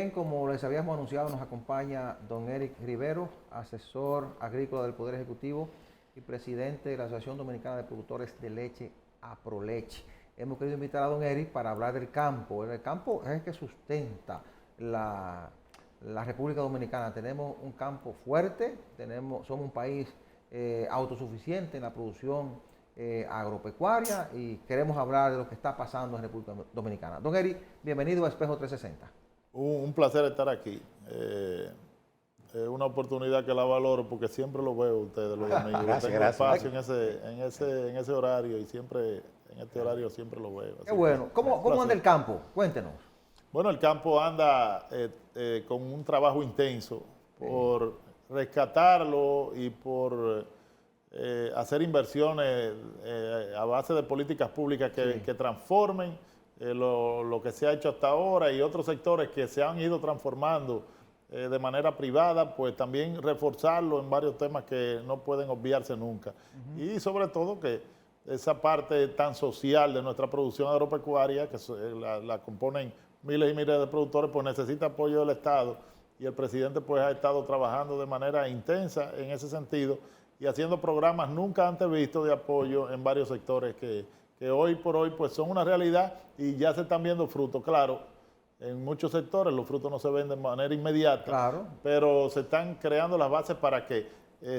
También, como les habíamos anunciado, nos acompaña don Eric Rivero, asesor agrícola del Poder Ejecutivo y presidente de la Asociación Dominicana de Productores de Leche, APROLECHE. Hemos querido invitar a don Eric para hablar del campo. El campo es el que sustenta la República Dominicana. Tenemos un campo fuerte, somos un país autosuficiente en la producción agropecuaria y queremos hablar de lo que está pasando en República Dominicana. Don Eric, bienvenido a Espejo 360. Un placer estar aquí. Es una oportunidad que la valoro porque siempre lo veo ustedes los domingos. Gracias, tengo espacio en ese horario y siempre en este horario siempre lo veo. Qué bueno. ¿Cómo anda el campo? Cuéntenos. Bueno, el campo anda con un trabajo intenso por rescatarlo y por hacer inversiones a base de políticas públicas que transformen lo que se ha hecho hasta ahora y otros sectores que se han ido transformando de manera privada, pues también reforzarlo en varios temas que no pueden obviarse nunca. Y sobre todo que esa parte tan social de nuestra producción agropecuaria, que la componen miles y miles de productores, pues necesita apoyo del Estado y el presidente pues ha estado trabajando de manera intensa en ese sentido y haciendo programas nunca antes vistos de apoyo en varios sectores que hoy por hoy pues son una realidad y ya se están viendo frutos. Claro, en muchos sectores los frutos no se ven de manera inmediata, claro, pero se están creando las bases para que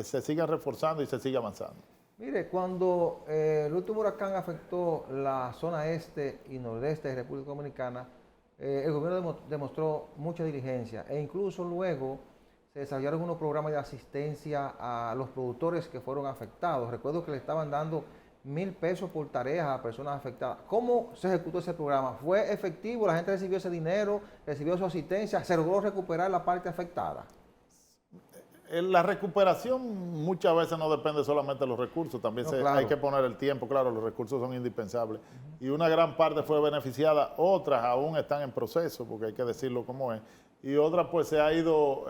se sigan reforzando y se siga avanzando. Mire, cuando el último huracán afectó la zona este y nordeste de República Dominicana, el gobierno demostró mucha diligencia e incluso luego se desarrollaron unos programas de asistencia a los productores que fueron afectados. Recuerdo que le estaban dando 1,000 pesos por tarea a personas afectadas. ¿Cómo se ejecutó ese programa? ¿Fue efectivo? ¿La gente recibió ese dinero? ¿Recibió su asistencia? ¿Se logró recuperar la parte afectada? La recuperación muchas veces no depende solamente de los recursos, también hay que poner el tiempo, claro, los recursos son indispensables. Y una gran parte fue beneficiada, otras aún están en proceso, porque hay que decirlo como es, y otras pues se ha ido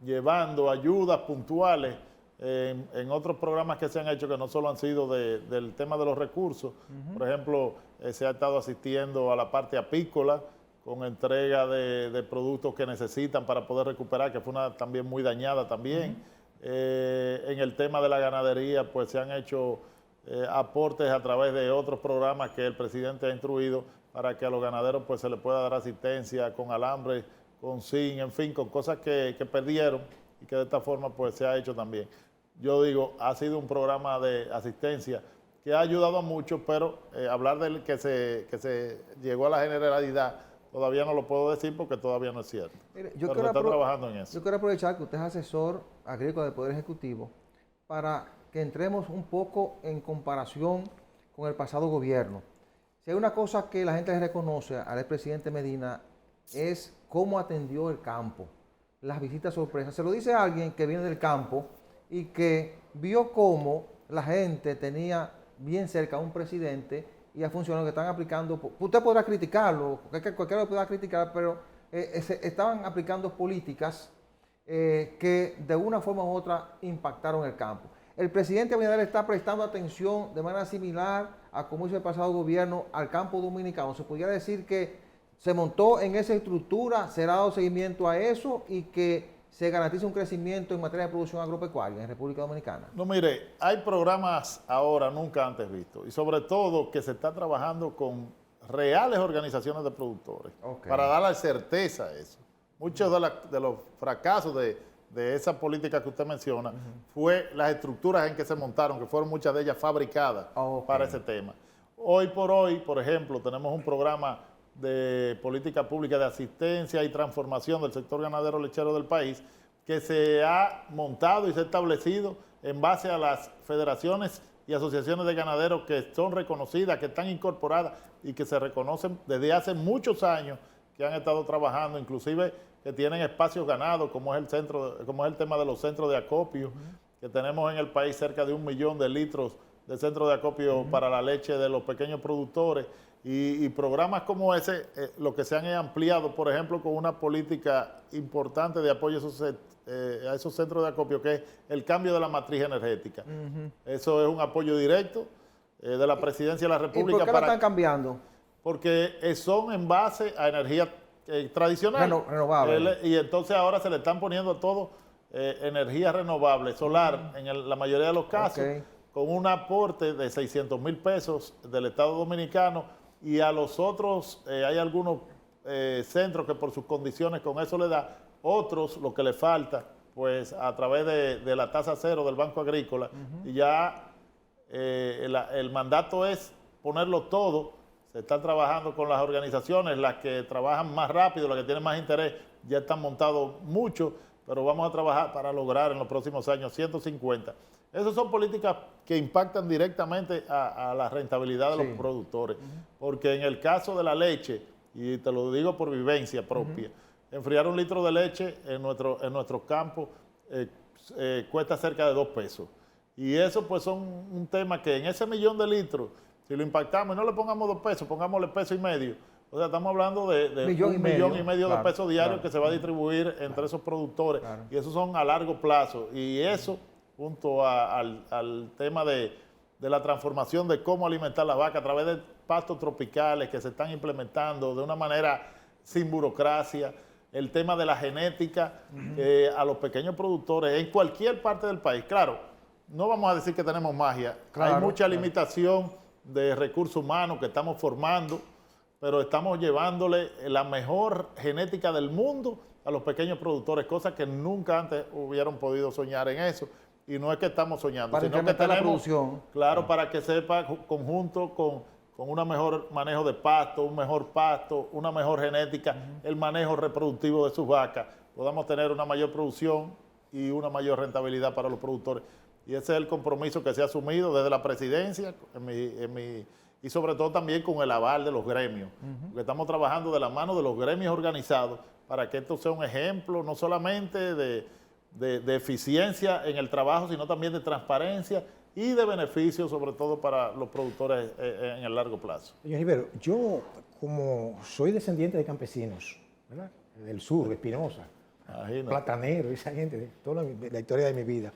llevando ayudas puntuales en otros programas que se han hecho que no solo han sido del tema de los recursos. Por ejemplo, se ha estado asistiendo a la parte apícola con entrega de productos que necesitan para poder recuperar, que fue una también muy dañada también. En el tema de la ganadería, pues se han hecho aportes a través de otros programas que el presidente ha instruido para que a los ganaderos pues se les pueda dar asistencia con alambre, con zinc, en fin, con cosas que perdieron y que de esta forma pues se ha hecho también. Yo digo, ha sido un programa de asistencia que ha ayudado a muchos, pero hablar de que se llegó a la generalidad todavía no lo puedo decir porque todavía no es cierto. Mire, yo quiero trabajando en eso. Yo quiero aprovechar que usted es asesor agrícola del Poder Ejecutivo para que entremos un poco en comparación con el pasado gobierno. Si hay una cosa que la gente le reconoce al expresidente Medina es cómo atendió el campo, las visitas sorpresas. Se lo dice a alguien que viene del campo y que vio cómo la gente tenía bien cerca a un presidente y a funcionarios que están aplicando, usted podrá criticarlo, cualquiera lo podrá criticar, pero estaban aplicando políticas que de una forma u otra impactaron el campo. El presidente Abinader está prestando atención de manera similar a como hizo el pasado gobierno al campo dominicano. Se podría decir que se montó en esa estructura, se ha dado seguimiento a eso y que se garantiza un crecimiento en materia de producción agropecuaria en República Dominicana. No, mire, hay programas ahora nunca antes vistos y sobre todo que se está trabajando con reales organizaciones de productores para darle certeza a eso. Muchos de los fracasos de esa política que usted menciona fue las estructuras en que se montaron, que fueron muchas de ellas fabricadas para ese tema. Hoy por hoy, por ejemplo, tenemos un programa de política pública de asistencia y transformación del sector ganadero lechero del país que se ha montado y se ha establecido en base a las federaciones y asociaciones de ganaderos que son reconocidas, que están incorporadas y que se reconocen desde hace muchos años que han estado trabajando, inclusive que tienen espacios ganados, como es el tema de los centros de acopio, que tenemos en el país cerca de 1 millón de litros de centros de acopio para la leche de los pequeños productores. Y programas como ese, lo que se han ampliado, por ejemplo, con una política importante de apoyo a esos centros de acopio, que es el cambio de la matriz energética. Eso es un apoyo directo de la Presidencia de la República. ¿Y por qué lo están cambiando? Porque son en base a energía tradicional. Renovable. Y entonces ahora se le están poniendo a todo energía renovable, solar, en la mayoría de los casos, con un aporte de 600,000 pesos del Estado Dominicano, y a los otros hay algunos centros que por sus condiciones con eso le da, otros lo que le falta, pues a través de la tasa cero del Banco Agrícola, y ya el mandato es ponerlo todo. Se está trabajando con las organizaciones, las que trabajan más rápido, las que tienen más interés, ya están montados mucho, pero vamos a trabajar para lograr en los próximos años 150. Esas son políticas que impactan directamente a la rentabilidad de los productores, porque en el caso de la leche, y te lo digo por vivencia propia, enfriar un litro de leche en nuestros campos cuesta cerca de 2 pesos. Y eso pues son un tema que en ese 1,000,000 de litros, si lo impactamos y no le pongamos 2 pesos, pongámosle 1,5 pesos. O sea, estamos hablando de 1,5 millones de pesos diarios que se va a distribuir entre esos productores. Y eso son a largo plazo. Y eso, junto al tema de la transformación de cómo alimentar las vacas a través de pastos tropicales que se están implementando de una manera sin burocracia, el tema de la genética a los pequeños productores en cualquier parte del país. Claro, no vamos a decir que tenemos magia. Hay mucha limitación de recursos humanos que estamos formando, pero estamos llevándole la mejor genética del mundo a los pequeños productores, cosas que nunca antes hubieran podido soñar en eso. Y no es que estamos soñando, para sino que tenemos, la producción. Claro, para que sepa, conjunto con un mejor manejo de pasto, una mejor genética, el manejo reproductivo de sus vacas, podamos tener una mayor producción y una mayor rentabilidad para los productores. Y ese es el compromiso que se ha asumido desde la presidencia y sobre todo también con el aval de los gremios. Porque estamos trabajando de la mano de los gremios organizados para que esto sea un ejemplo no solamente de eficiencia en el trabajo, sino también de transparencia y de beneficios, sobre todo para los productores en el largo plazo. Señor Rivero, yo como soy descendiente de campesinos, ¿verdad?, del sur, de Espinosa, platanero, esa gente, de toda la historia de mi vida,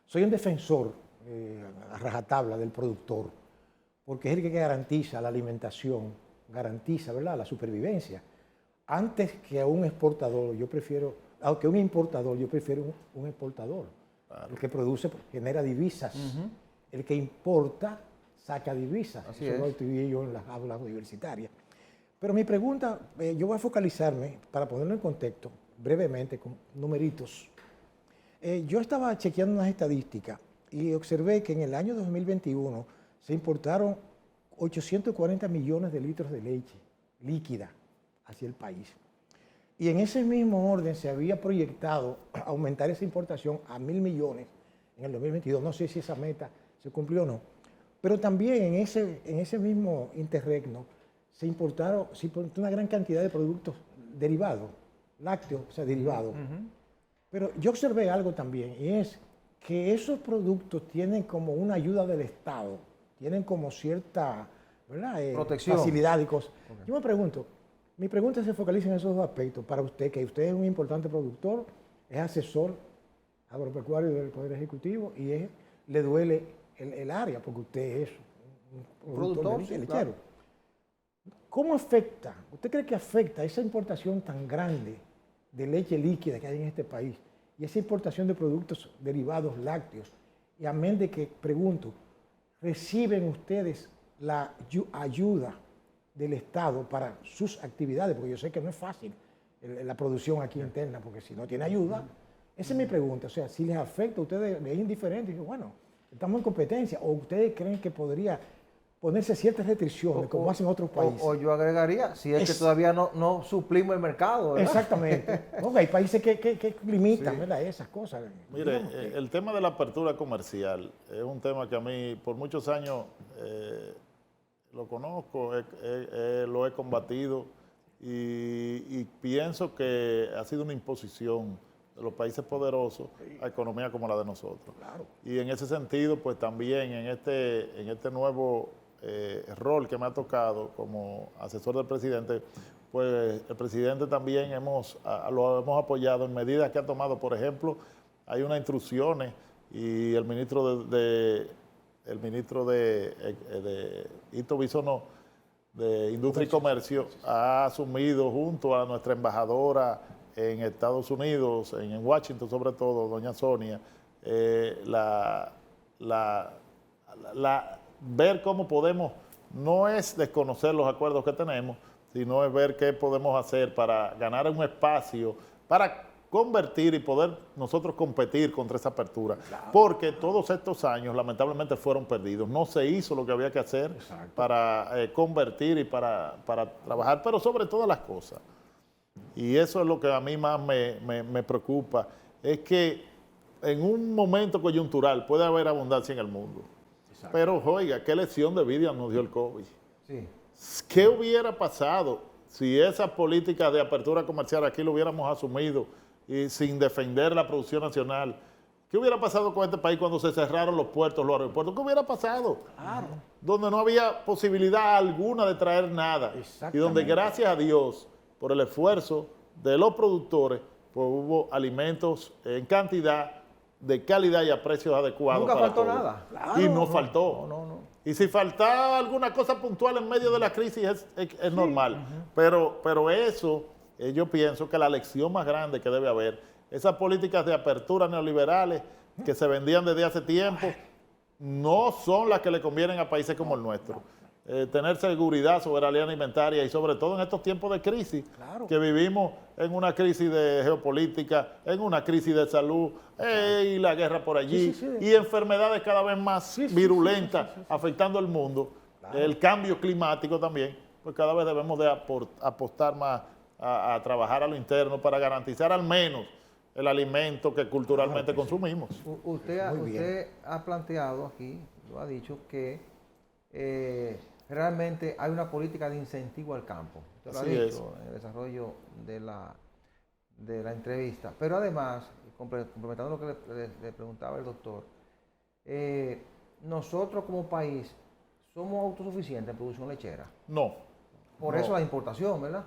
soy un defensor a rajatabla del productor, porque es el que garantiza la alimentación, garantiza, ¿verdad?, la supervivencia. Antes que a un exportador, yo prefiero, aunque un importador, yo prefiero un exportador. Claro. El que produce genera divisas. El que importa saca divisas. Así eso lo estudié yo en las aulas universitarias. Pero mi pregunta, yo voy a focalizarme, para ponerlo en contexto, brevemente, con numeritos. Yo estaba chequeando unas estadísticas y observé que en el año 2021 se importaron 840 millones de litros de leche líquida hacia el país. Y en ese mismo orden se había proyectado aumentar esa importación a 1.000 millones en el 2022. No sé si esa meta se cumplió o no. Pero también en ese mismo interregno se importó una gran cantidad de productos derivados, lácteos, o sea, derivados. Pero yo observé algo también, y es que esos productos tienen como una ayuda del Estado, tienen como cierta, ¿verdad?, protección, facilidad y cosas. Yo me pregunto, mi pregunta se focaliza en esos dos aspectos. Para usted, que usted es un importante productor, es asesor agropecuario del Poder Ejecutivo y le duele el área, porque usted es un productor lechero. Claro. ¿Cómo afecta? ¿Usted cree que afecta esa importación tan grande de leche líquida que hay en este país y esa importación de productos derivados lácteos? Y amén de que, pregunto, ¿reciben ustedes la ayuda del Estado para sus actividades? Porque yo sé que no es fácil la producción aquí interna, porque si no tiene ayuda, esa es mi pregunta. O sea, si les afecta a ustedes, les es indiferente, y bueno, estamos en competencia, o ustedes creen que podría ponerse ciertas restricciones, como hacen otros países. O yo agregaría, si es que todavía no suplimos el mercado, ¿verdad? Exactamente. No, hay países que limitan, ¿verdad?, esas cosas. Mire, el tema de la apertura comercial es un tema que a mí por muchos años lo conozco, lo he combatido y pienso que ha sido una imposición de los países poderosos a economía como la de nosotros. Claro. Y en ese sentido, pues también en este nuevo rol que me ha tocado como asesor del presidente, pues el presidente también lo hemos apoyado en medidas que ha tomado. Por ejemplo, hay unas instrucciones y el ministro de Ito Bisonó de Industria y Comercio ha asumido junto a nuestra embajadora en Estados Unidos, en Washington sobre todo, doña Sonia, ver cómo podemos, no es desconocer los acuerdos que tenemos, sino es ver qué podemos hacer para ganar un espacio, para convertir y poder nosotros competir contra esa apertura. Claro. Porque todos estos años lamentablemente fueron perdidos. No se hizo lo que había que hacer. Exacto. Para convertir y para trabajar, pero sobre todas las cosas. Y eso es lo que a mí más me preocupa, es que en un momento coyuntural puede haber abundancia en el mundo. Exacto. Pero oiga, qué lección de vida nos dio el COVID. Sí. ¿Qué hubiera pasado si esas políticas de apertura comercial aquí lo hubiéramos asumido y sin defender la producción nacional? ¿Qué hubiera pasado con este país cuando se cerraron los puertos, los aeropuertos? ¿Qué hubiera pasado? Claro. Donde no había posibilidad alguna de traer nada. Y donde, gracias a Dios, por el esfuerzo de los productores, pues hubo alimentos en cantidad, de calidad y a precios adecuados. Nunca faltó nada. Claro, y no faltó. No. Y si faltaba alguna cosa puntual en medio de la crisis es normal. Pero eso, yo pienso que la lección más grande que debe haber, esas políticas de apertura neoliberales que se vendían desde hace tiempo, no son las que le convienen a países como el nuestro. Tener seguridad, soberanía alimentaria y sobre todo en estos tiempos de crisis, claro, que vivimos en una crisis de geopolítica, en una crisis de salud, y la guerra por allí, y enfermedades cada vez más virulentas afectando al mundo, claro, el cambio climático también, pues cada vez debemos de apostar más a trabajar a lo interno para garantizar al menos el alimento que culturalmente consumimos. Usted ha planteado aquí, lo ha dicho, que realmente hay una política de incentivo al campo. Usted lo ha dicho en el desarrollo de la entrevista. Pero además, complementando lo que le preguntaba el doctor, nosotros como país somos autosuficientes en producción lechera. No. Por eso la importación, ¿verdad?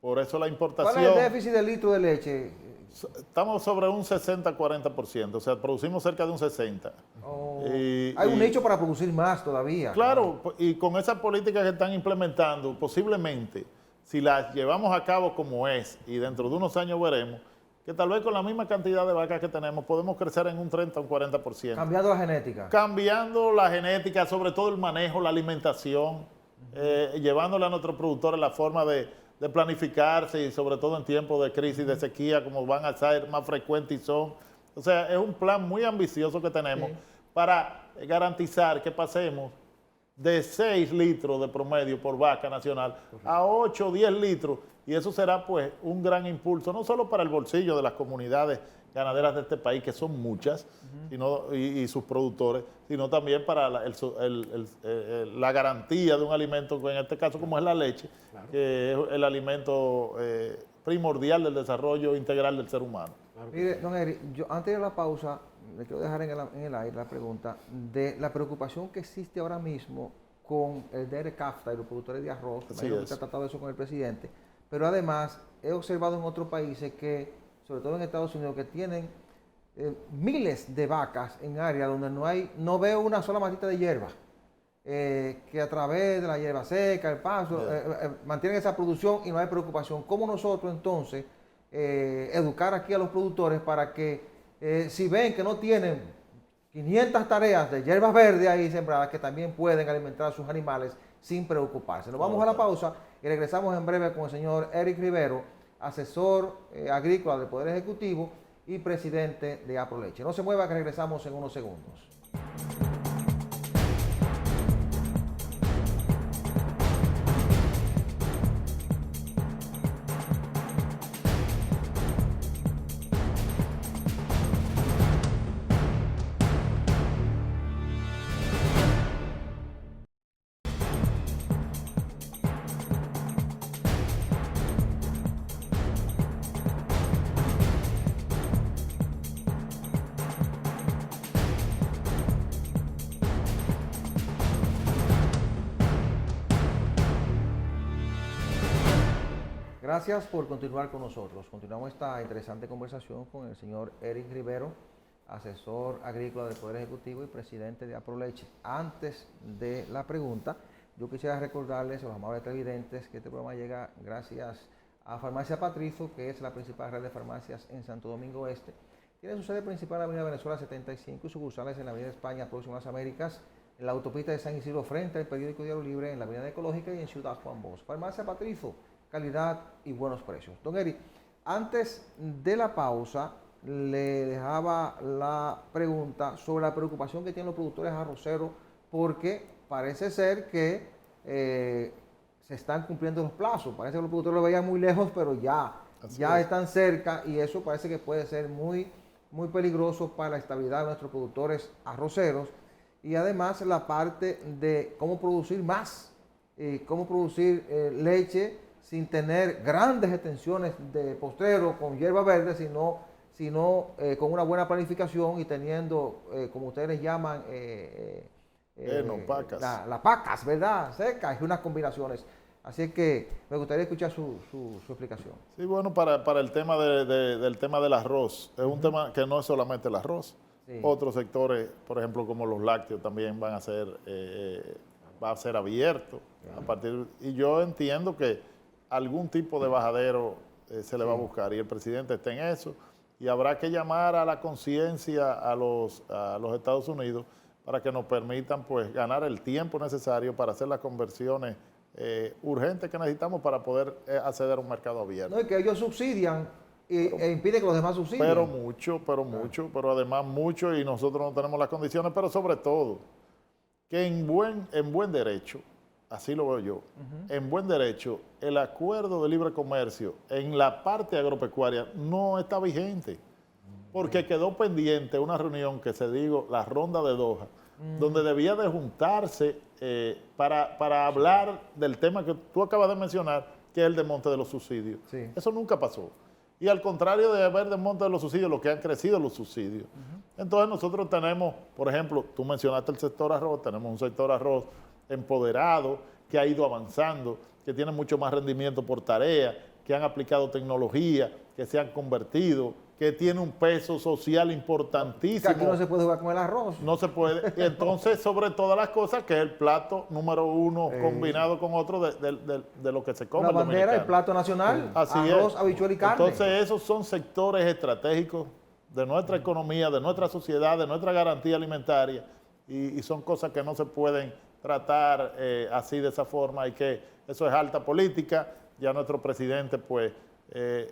Por eso la importación. ¿Cuál es el déficit de litro de leche? Estamos sobre un 60-40%, o sea, producimos cerca de un 60%. Hay un nicho para producir más todavía. Claro, y con esas políticas que están implementando, posiblemente, si las llevamos a cabo como es, y dentro de unos años veremos, que tal vez con la misma cantidad de vacas que tenemos, podemos crecer en un 30 o un 40%. Cambiando la genética. Cambiando la genética, sobre todo el manejo, la alimentación, llevándole a nuestros productores la forma de planificarse y sobre todo en tiempos de crisis, de sequía, como van a ser más frecuentes y son. O sea, es un plan muy ambicioso que tenemos para garantizar que pasemos de 6 litros de promedio por vaca nacional a 8 o 10 litros, y eso será pues un gran impulso, no solo para el bolsillo de las comunidades ganaderas de este país, que son muchas, y sus productores, sino también para la garantía de un alimento, en este caso como es la leche, claro, que es el alimento primordial del desarrollo integral del ser humano. Claro. Mire, don Eric, yo antes de la pausa, le quiero dejar en el aire la pregunta de la preocupación que existe ahora mismo con el DR-CAFTA y los productores de arroz, que ha tratado eso con el presidente, pero además he observado en otros países que, sobre todo en Estados Unidos, que tienen miles de vacas en áreas donde no veo una sola matita de hierba, que a través de la hierba seca, el pasto, mantienen esa producción y no hay preocupación. ¿Cómo nosotros entonces educar aquí a los productores para que si ven que no tienen 500 tareas de hierbas verdes ahí sembradas, que también pueden alimentar a sus animales sin preocuparse? Nos vamos a la pausa y regresamos en breve con el señor Eric Rivero, asesor agrícola del Poder Ejecutivo y presidente de Aproleche. No se mueva, que regresamos en unos segundos. Gracias por continuar con nosotros. Continuamos esta interesante conversación con el señor Eric Rivero, asesor agrícola del Poder Ejecutivo y presidente de Aproleche. Antes de la pregunta, yo quisiera recordarles a los amables televidentes que este programa llega gracias a Farmacia Patrizo, que es la principal red de farmacias en Santo Domingo Este. Tiene su sede principal en la Avenida Venezuela 75 y sucursales en la Avenida España, próximo a las Américas, en la autopista de San Isidro, frente al periódico Diario Libre, en la Avenida Ecológica y en Ciudad Juan Bosch. Farmacia Patrizo, calidad y buenos precios. Don Eri, antes de la pausa, le dejaba la pregunta sobre la preocupación que tienen los productores arroceros, porque parece ser que se están cumpliendo los plazos. Parece que los productores lo veían muy lejos, pero ya están cerca, y eso parece que puede ser muy peligroso para la estabilidad de nuestros productores arroceros. Y además la parte de cómo producir más, cómo producir leche sin tener grandes extensiones de postrero con hierba verde, sino con una buena planificación y teniendo, como ustedes les llaman, pacas. Las pacas, ¿verdad? Secas y unas combinaciones. Así que me gustaría escuchar su explicación. Sí, bueno, para el tema del tema del arroz, es un tema que no es solamente el arroz. Sí. Otros sectores, por ejemplo, como los lácteos, también va a ser abierto. Y yo entiendo que algún tipo de bajadero se le va a buscar, y el presidente está en eso, y habrá que llamar a la conciencia a los Estados Unidos para que nos permitan pues ganar el tiempo necesario para hacer las conversiones urgentes que necesitamos para poder acceder a un mercado abierto. No, y que ellos subsidian e impiden que los demás subsidien. Pero además mucho, y nosotros no tenemos las condiciones, pero sobre todo que en buen derecho, así lo veo yo, en buen derecho, el acuerdo de libre comercio en la parte agropecuaria no está vigente, porque quedó pendiente una reunión que se dijo la ronda de Doha, donde debía de juntarse para hablar del tema que tú acabas de mencionar, que es el desmonte de los subsidios. Sí. Eso nunca pasó. Y al contrario de haber desmonte de los subsidios, lo que han crecido los subsidios. Entonces nosotros tenemos, por ejemplo, tú mencionaste el sector arroz, tenemos un sector arroz empoderado, que ha ido avanzando, que tiene mucho más rendimiento por tarea, que han aplicado tecnología, que se han convertido, que tiene un peso social importantísimo. Que aquí no se puede jugar con el arroz. No se puede. Y entonces, sobre todas las cosas, que es el plato número uno combinado con otro de lo que se come. La bandera, el plato nacional, así arroz, es. habichuela y carne. Entonces, esos son sectores estratégicos de nuestra economía, de nuestra sociedad, de nuestra garantía alimentaria, y son cosas que no se pueden tratar así de esa forma, y que eso es alta política. Ya nuestro presidente pues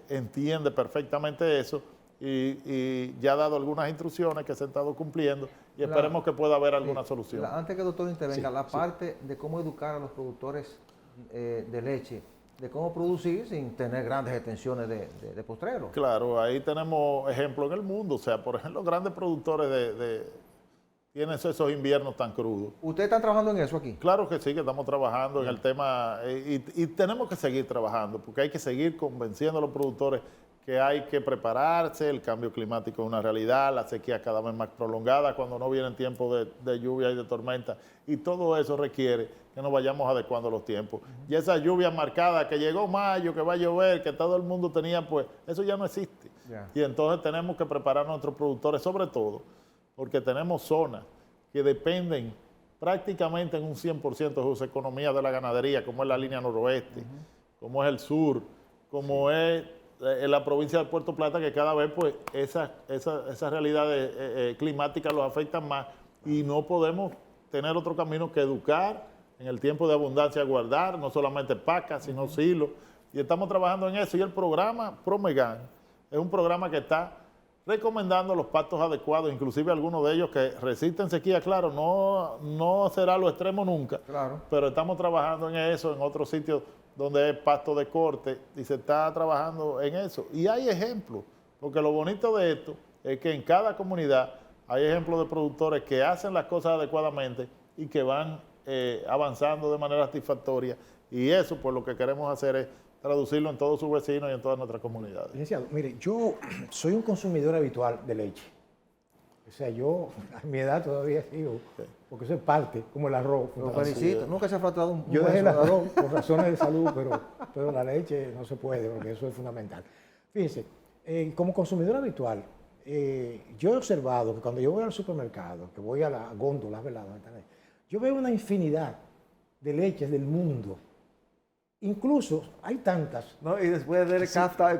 entiende perfectamente eso, y ya ha dado algunas instrucciones que se han estado cumpliendo, y esperemos que pueda haber alguna solución. Antes que el doctor intervenga, parte de cómo educar a los productores de leche, de cómo producir sin tener grandes extensiones de postrero. Claro, ahí tenemos ejemplos en el mundo. O sea, por ejemplo, los grandes productores tienen esos inviernos tan crudos. ¿Ustedes están trabajando en eso aquí? Claro que sí, que estamos trabajando en el tema, y tenemos que seguir trabajando, porque hay que seguir convenciendo a los productores que hay que prepararse. El cambio climático es una realidad, la sequía cada vez más prolongada, cuando no vienen tiempos de lluvia y de tormenta, y todo eso requiere que nos vayamos adecuando a los tiempos. Y esa lluvia marcada, que llegó mayo, que va a llover, que todo el mundo tenía, pues eso ya no existe. Y entonces tenemos que preparar a nuestros productores, sobre todo, porque tenemos zonas que dependen prácticamente en un 100% de sus economías de la ganadería, como es la línea noroeste, como es el sur, como es en la provincia de Puerto Plata, que cada vez pues esas realidades climáticas los afectan más, y no podemos tener otro camino que educar en el tiempo de abundancia, guardar no solamente pacas, sino silos, y estamos trabajando en eso. Y el programa Promegan es un programa que está recomendando los pastos adecuados, inclusive algunos de ellos que resisten sequía. Claro, no será lo extremo nunca, claro, pero estamos trabajando en eso en otros sitios donde es pasto de corte, y se está trabajando en eso. Y hay ejemplos, porque lo bonito de esto es que en cada comunidad hay ejemplos de productores que hacen las cosas adecuadamente y que van avanzando de manera satisfactoria, y eso pues lo que queremos hacer es traducirlo en todos sus vecinos y en todas nuestras comunidades. Licenciado, mire, yo soy un consumidor habitual de leche. O sea, yo a mi edad todavía sigo, porque eso es parte, como el arroz. Lo felicito, nunca se ha faltado un Yo dejé el arroz por razones de salud, pero la leche no se puede, porque eso es fundamental. Fíjense, como consumidor habitual, yo he observado que cuando yo voy al supermercado, que voy a las góndolas, ¿verdad?, yo veo una infinidad de leches del mundo. Incluso hay tantas. No, y después de CAFTA,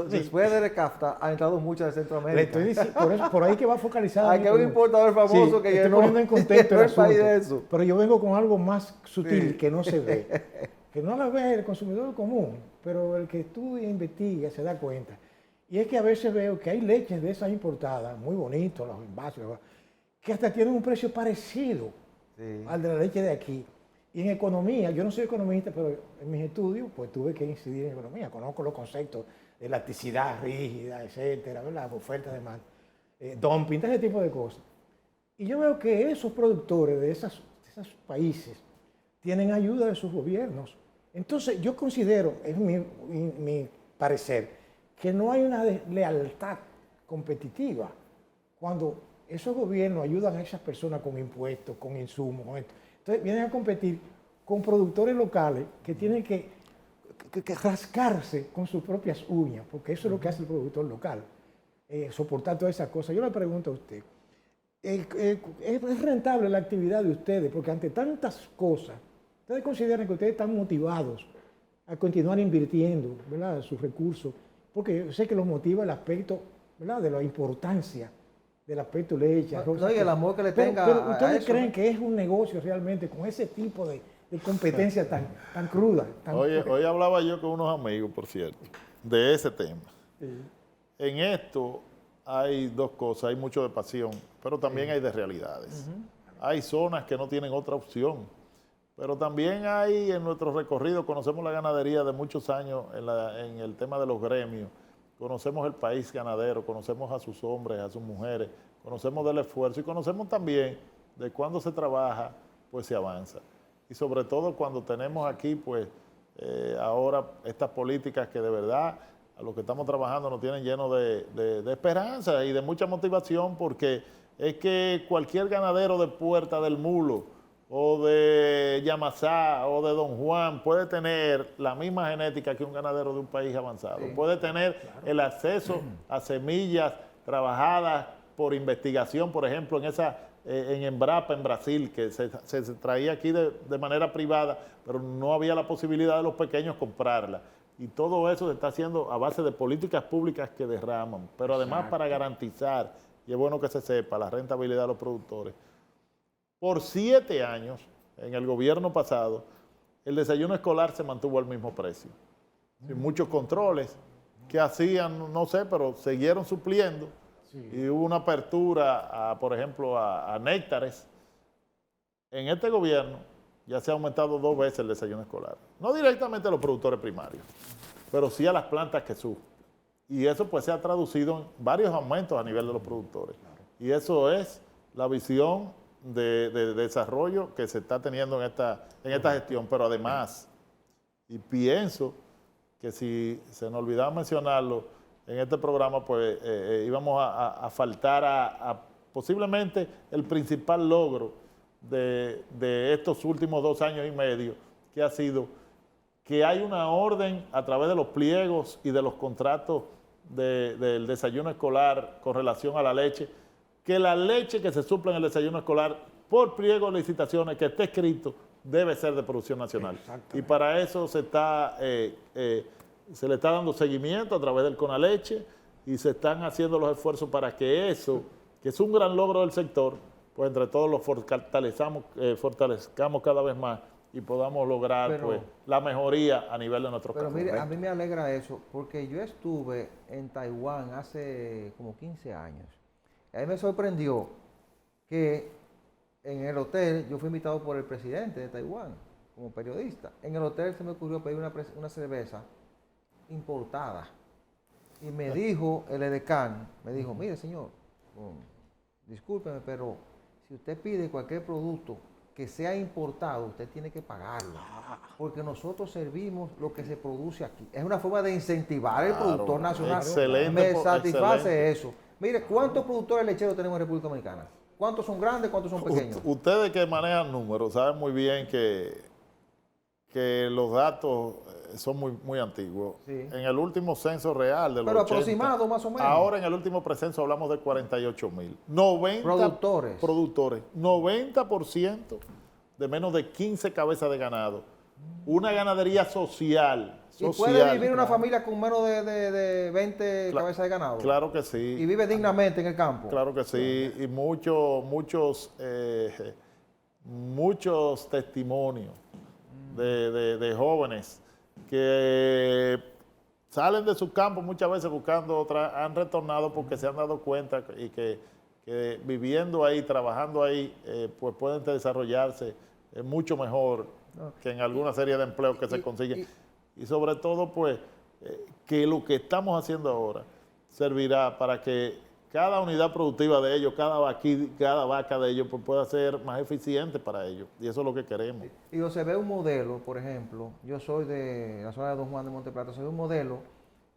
después de CAFTA, ha entrado muchas de Centroamérica. Le estoy diciendo, por ahí que va focalizado. Hay que un importador famoso que estoy poniendo en contexto el asunto, eso. pero yo vengo con algo más sutil que no se ve, que no la ve el consumidor común, pero el que estudia e investiga se da cuenta. Y es que a veces veo que hay leches de esas importadas, muy bonitos, los envases, que hasta tienen un precio parecido al de la leche de aquí. Y en economía, yo no soy economista, pero en mis estudios pues tuve que incidir en economía. Conozco los conceptos de elasticidad rígida, etcétera, ¿verdad? Oferta, demanda, dumping, ese tipo de cosas. Y yo veo que esos productores de esos países tienen ayuda de sus gobiernos. Entonces yo considero, es mi parecer, que no hay una lealtad competitiva cuando esos gobiernos ayudan a esas personas con impuestos, con insumos, con esto. Entonces vienen a competir con productores locales que tienen que rascarse con sus propias uñas, porque eso es lo que hace el productor local, soportar todas esas cosas. Yo le pregunto a usted, ¿es rentable la actividad de ustedes? Porque ante tantas cosas, ¿ustedes consideran que ustedes están motivados a continuar invirtiendo, ¿verdad?, sus recursos? Porque yo sé que los motiva el aspecto, ¿verdad?, de la importancia del aspecto leche, arroz. No, y el amor que le tenga pero ¿ustedes eso, creen que es un negocio realmente con ese tipo de competencia tan cruda? Hoy hablaba yo con unos amigos, por cierto, de ese tema. Sí. En esto hay dos cosas, hay mucho de pasión, pero también hay de realidades. Hay zonas que no tienen otra opción, pero también hay en nuestro recorrido, conocemos la ganadería de muchos años en el tema de los gremios, conocemos el país ganadero, conocemos a sus hombres, a sus mujeres, conocemos del esfuerzo y conocemos también de cuando se trabaja, pues se avanza. Y sobre todo cuando tenemos aquí, pues, ahora estas políticas que de verdad a los que estamos trabajando nos tienen llenos de esperanza y de mucha motivación, porque es que cualquier ganadero de Puerta del Mulo o de Yamasá o de Don Juan puede tener la misma genética que un ganadero de un país avanzado. Sí, puede tener el acceso a semillas trabajadas por investigación, por ejemplo, en Embrapa, en Brasil, que se traía aquí de manera privada, pero no había la posibilidad de los pequeños comprarla. Y todo eso se está haciendo a base de políticas públicas que derraman, pero además para garantizar, y es bueno que se sepa, la rentabilidad de los productores. Por 7 años, en el gobierno pasado, el desayuno escolar se mantuvo al mismo precio. Sin muchos controles que hacían, no sé, pero siguieron supliendo. Sí. Y hubo una apertura, por ejemplo, a néctares. En este gobierno ya se ha aumentado 2 veces el desayuno escolar. No directamente a los productores primarios, pero sí a las plantas que surgen. Y eso pues se ha traducido en varios aumentos a nivel de los productores. Y eso es la visión de desarrollo que se está teniendo en esta gestión. Pero además, y pienso que si se nos olvidaba mencionarlo en este programa, pues íbamos a faltar a posiblemente el principal logro de estos últimos 2 años y medio, que ha sido que hay una orden a través de los pliegos y de los contratos del desayuno escolar con relación a la leche, que la leche que se suple en el desayuno escolar por pliego de licitaciones que esté escrito debe ser de producción nacional. Y para eso se le está dando seguimiento a través del CONALECHE y se están haciendo los esfuerzos para que eso, que es un gran logro del sector, pues entre todos lo fortalezcamos cada vez más y podamos lograr pues, la mejoría a nivel de nuestros campos. Pero mire, a mí me alegra eso, porque yo estuve en Taiwán hace como 15 años. A mí me sorprendió que en el hotel, yo fui invitado por el presidente de Taiwán como periodista. En el hotel se me ocurrió pedir una cerveza importada. Y me dijo el edecán, me dijo, mire señor, discúlpeme, pero si usted pide cualquier producto que sea importado, usted tiene que pagarlo, porque nosotros servimos lo que se produce aquí. Es una forma de incentivar el productor nacional. Excelente. Me satisface eso. Mire, ¿cuántos productores lecheros tenemos en República Dominicana? ¿Cuántos son grandes, cuántos son pequeños? Ustedes que manejan números saben muy bien que los datos son muy antiguos. Sí. En el último censo real de los Pero 80, aproximado más o menos. Ahora en el último precenso hablamos de 48,000. 90 productores. 90% de menos de 15 cabezas de ganado. Una ganadería social. ¿Y puede vivir una familia con menos de 20 cabezas de ganado? Claro que sí. ¿Y vive dignamente en el campo? Claro que sí. Y muchos testimonios de jóvenes que salen de su campo muchas veces buscando otra, han retornado porque se han dado cuenta y que viviendo ahí, trabajando ahí, pues pueden desarrollarse mucho mejor que en alguna serie de empleos que se consiguen. Y sobre todo, pues, que lo que estamos haciendo ahora servirá para que cada unidad productiva de ellos, cada vaca de ellos, pues pueda ser más eficiente para ellos. Y eso es lo que queremos. Y se ve un modelo, por ejemplo, yo soy de la zona de Don Juan de Monteplata, se ve un modelo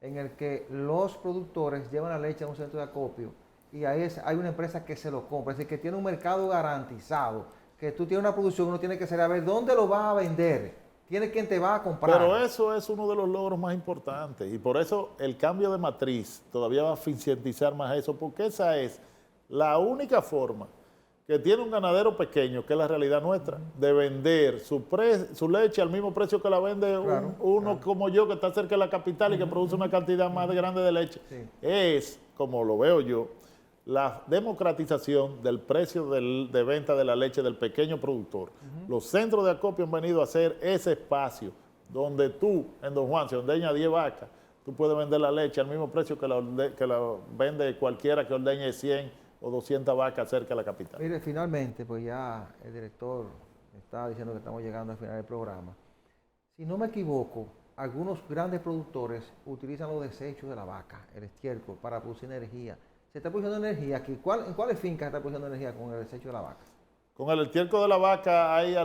en el que los productores llevan la leche a un centro de acopio y ahí hay una empresa que se lo compra, es decir, que tiene un mercado garantizado, que tú tienes una producción, uno tiene que saber a ver dónde lo vas a vender, tiene quien te va a comprar. Pero eso es uno de los logros más importantes y por eso el cambio de matriz todavía va a eficientizar más eso, porque esa es la única forma que tiene un ganadero pequeño, que es la realidad nuestra, de vender su leche al mismo precio que la vende uno como yo, que está cerca de la capital y que produce una cantidad más grande de leche. Sí. Es, como lo veo yo, la democratización del precio de venta de la leche del pequeño productor. Los centros de acopio han venido a hacer ese espacio donde tú, en Don Juan, si ordeñas 10 vacas, tú puedes vender la leche al mismo precio que la vende cualquiera que ordeñe 100 o 200 vacas cerca de la capital. Mire, finalmente, pues ya el director está diciendo que estamos llegando al final del programa. Si no me equivoco, algunos grandes productores utilizan los desechos de la vaca, el estiércol, para producir energía. ¿Se está produciendo energía aquí? ¿En cuáles fincas se está produciendo energía con el desecho de la vaca? Con el estiércol de la vaca hay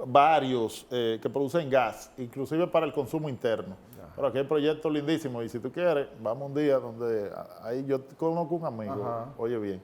varios que producen gas, inclusive para el consumo interno. Ajá. Pero aquí hay proyectos lindísimos y si tú quieres, vamos un día donde ahí yo conozco un amigo, ajá, oye bien,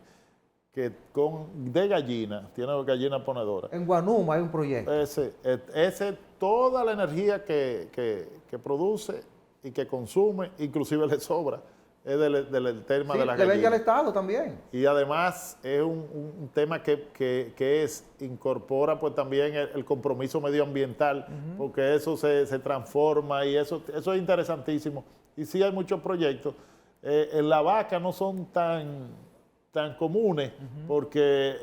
que de gallina, tiene gallina ponedora. En Guanuma hay un proyecto. Ese toda la energía que produce y que consume, inclusive le sobra. Es del tema de la gallina. Le vende al Estado también. Y además es un tema que incorpora pues también el compromiso medioambiental, porque eso se transforma y eso es interesantísimo. Y sí hay muchos proyectos. En la vaca no son tan comunes, porque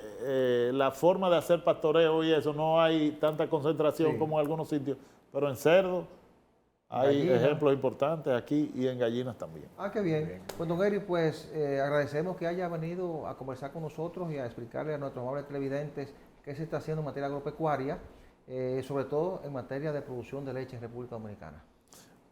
la forma de hacer pastoreo y eso, no hay tanta concentración como en algunos sitios, pero en cerdo hay ejemplos importantes aquí y en gallinas también. Ah, qué bien. Pues, don Eric, pues agradecemos que haya venido a conversar con nosotros y a explicarle a nuestros amables televidentes qué se está haciendo en materia agropecuaria, sobre todo en materia de producción de leche en República Dominicana.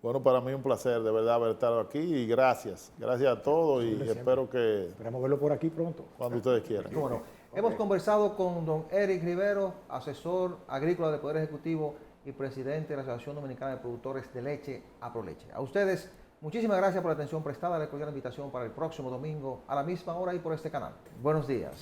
Bueno, para mí un placer de verdad haber estado aquí y gracias. Gracias a todos y espero que... Esperamos verlo por aquí pronto. Cuando ustedes quieran. Bueno, hemos conversado con don Eric Rivero, asesor agrícola del Poder Ejecutivo y presidente de la Asociación Dominicana de Productores de Leche, Aproleche. A ustedes, muchísimas gracias por la atención prestada. Les doy la invitación para el próximo domingo a la misma hora y por este canal. Buenos días.